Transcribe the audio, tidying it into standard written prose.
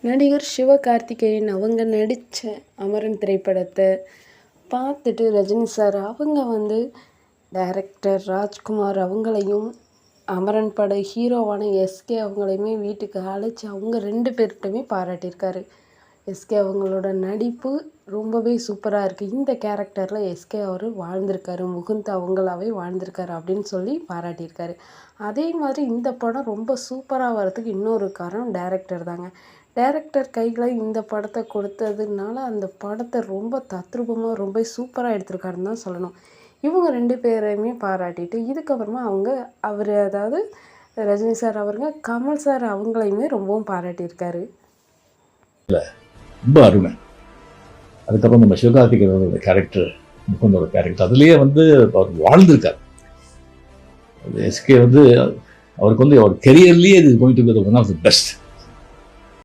நடிகர் சிவகார்த்திகேயன் அவங்க நடித்த அமரன் திரைப்படத்தை பார்த்துட்டு ரஜினி சார் அவங்க டைரக்டர் ராஜ்குமார் அவங்களையும் அமரன் பட ஹீரோவான எஸ்கே அவங்களையுமே வீட்டுக்கு அழைச்சி அவங்க 2 பேர்கிட்டயுமே பாராட்டியிருக்காரு. எஸ்கே அவங்களோட நடிப்பு ரொம்பவே சூப்பராக இருக்குது. இந்த கேரக்டரில் எஸ்கே அவர் வாழ்ந்திருக்காரு, முகுந்த் அவங்களாவே வாழ்ந்திருக்காரு அப்படின்னு சொல்லி பாராட்டியிருக்காரு. அதே மாதிரி இந்த படம் ரொம்ப சூப்பராக வர்றதுக்கு இன்னொரு காரணம் டைரக்டர் தாங்க. டைரக்டர் கையில் இந்த படத்தை கொடுத்ததுனால அந்த படத்தை ரொம்ப தத்ரூபமாக ரொம்ப சூப்பராக எடுத்திருக்காருன்னு தான் சொல்லணும். இவங்க 2 பேரையுமே பாராட்டிட்டு இதுக்கப்புறமா அதாவது ரஜினி சார் அவருங்க கமல் சார் அவங்களையுமே ரொம்பவும் பாராட்டியிருக்காரு. ரொம்ப அருமை. அதுக்கப்புறம் நம்ம சிவகார்த்திகேயனோட கேரக்டர், முகுந்தோட கேரக்டர், அதுலேயே அவர் வாழ்ந்திருக்கார். எஸ்கே அவருக்கு அவர் கெரியர்லேயே இது going to be one of the best.